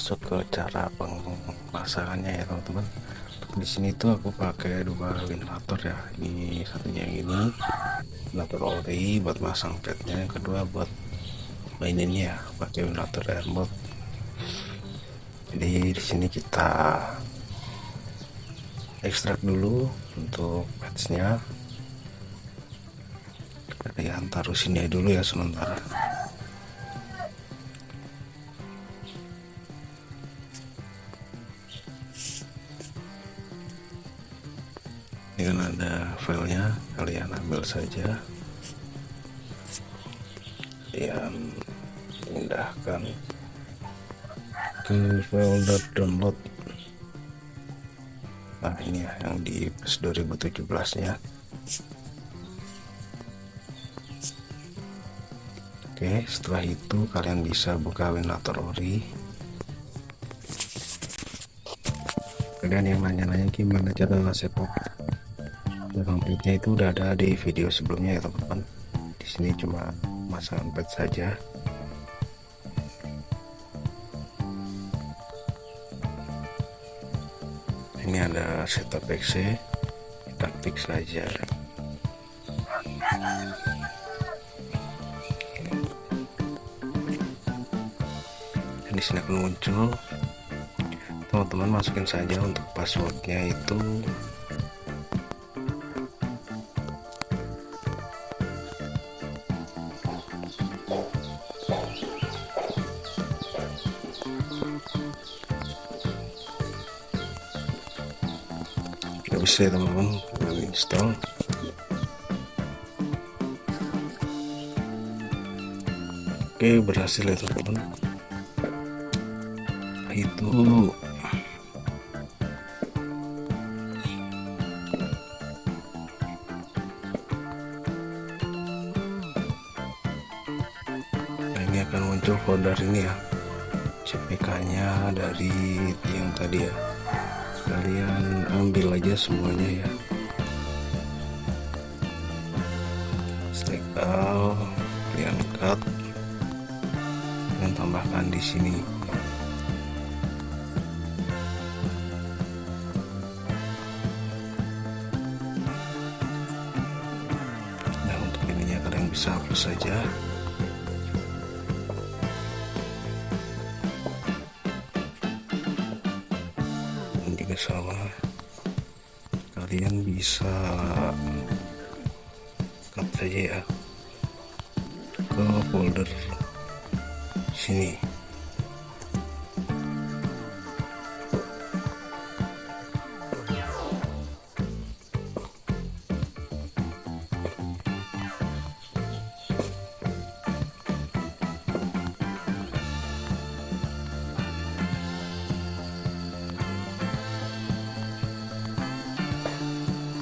masuk ke cara pemasangannya ya teman-teman. Di sini tuh aku pakai dua ventilator ya, ini satunya yang ini ventilator ori buat masang padnya, yang kedua buat maininnya pakai ventilator remote. Jadi di sini kita ekstrak dulu untuk patchnya, kalian taruh sini dulu ya sementara. Ini kan ada filenya, kalian ambil saja, kalian pindahkan ke folder download. Nah ini ya yang di PES 2017 nya. Oke, setelah itu kalian bisa buka ventilator ori. Kalian yang nanya-nanya gimana cara setup pamfletnya, itu udah ada di video sebelumnya ya teman-teman. Di sini cuma masang pad saja. Ini ada setup exe, kita klik saja. Dan di sini akan muncul, teman-teman masukin saja untuk passwordnya itu nggak bisa ya teman-teman, install. Oke, berhasil ya teman-teman. Itu ini akan muncul folder ini ya, CPK nya dari yang tadi ya, kalian ambil aja semuanya ya, select all, kalian cut dan tambahkan di sini. Nah untuk ininya kalian bisa hapus saja. Sama kalian bisa cut saja ya ke folder sini.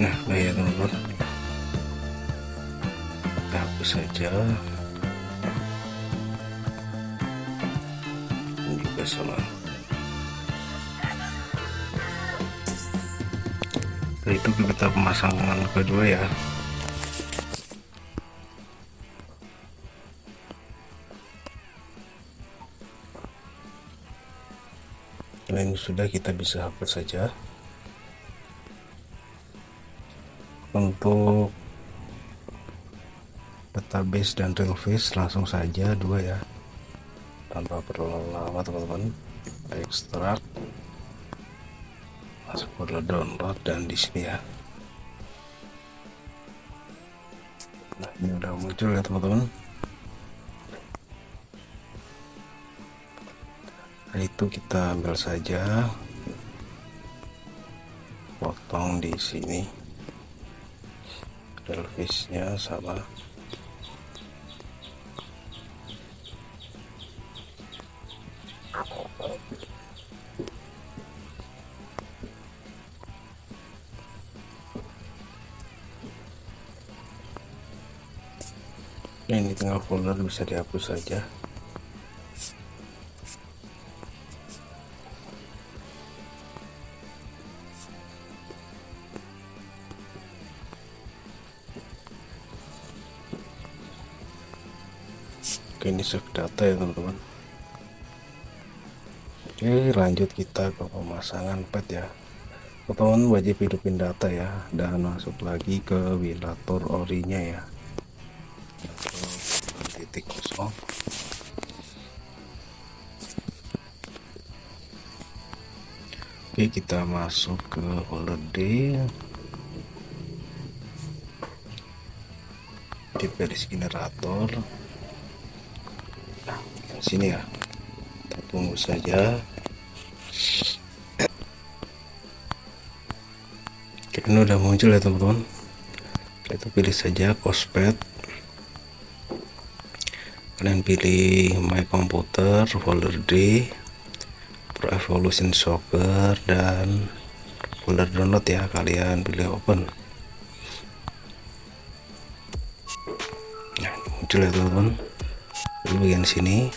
Nah, ya teman-teman, kita hapus saja. Ini juga sama. Setelah itu kita pemasangan kedua ya. Selain sudah, kita bisa hapus saja. Untuk database dan real face langsung saja dua ya, tanpa perlu lama teman-teman. Kita ekstrak, masuk folder download dan di sini ya. Nah ini udah muncul ya teman-teman. Nah itu kita ambil saja, potong di sini. Face-nya sama. Nah, ini tinggal folder bisa dihapus saja. Oke, ini save data ya teman-teman. Oke, lanjut kita ke pemasangan pet ya. Teman-teman wajib hidupin data ya, dan masuk lagi ke ventilator orinya ya. Titik kosong. Oke, kita masuk ke folder D di garis generator. Nah, sini ya, kita tunggu saja. Oke, ini udah muncul ya teman-teman. Itu pilih saja cospad, kalian pilih my computer, folder D, Pro Evolution Soccer, dan folder download ya, kalian pilih open. Nah, muncul ya teman-teman. Di bagian sini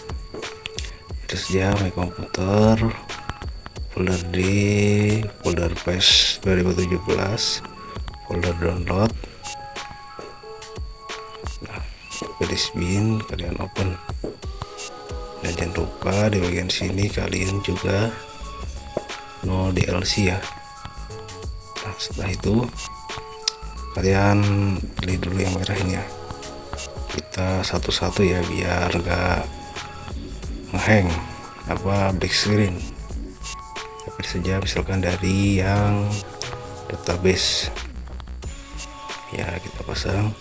terus ya my computer, folder D, folder PES2017, folder download. Nah, pilih bin, kalian open. Dan jangan lupa di bagian sini kalian juga no DLC ya. Nah, setelah itu kalian pilih dulu yang merah ini ya, kita satu-satu ya biar enggak ngehang black screen. Tapi saja misalkan dari yang database ya, kita pasang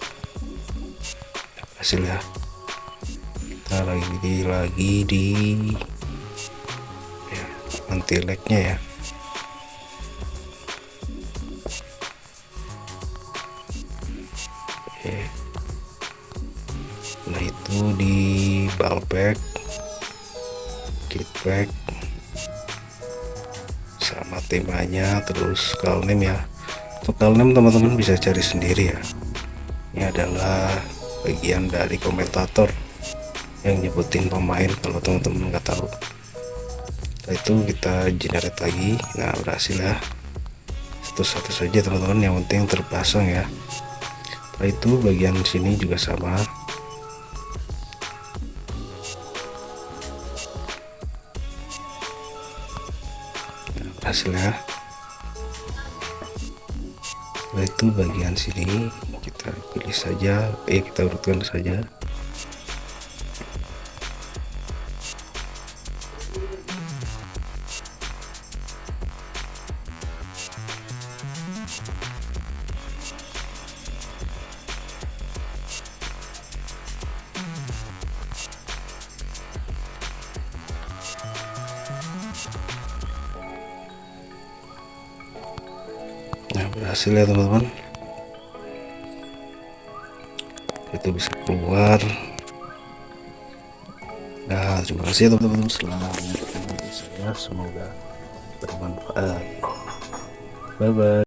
hasil ya. Kita lagi di ya, anti lagnya ya. Oke, nah itu di ballpack, kitpack sama temanya, terus file name ya. Untuk file name teman-teman bisa cari sendiri ya. Ini adalah bagian dari komentator yang nyebutin pemain kalau teman-teman nggak tahu. Setelah itu kita generate lagi. Nah, berhasil ya. Satu-satu saja teman-teman, yang penting terpasang ya. Setelah itu bagian sini juga sama. Nah, berhasil ya. Setelah itu bagian sini kita pilih saja, kita urutkan saja. Nah, berhasil ya teman-teman, itu bisa keluar. Nah, terima kasih ya teman-teman, selamat menonton video saya, semoga bermanfaat. Bye bye.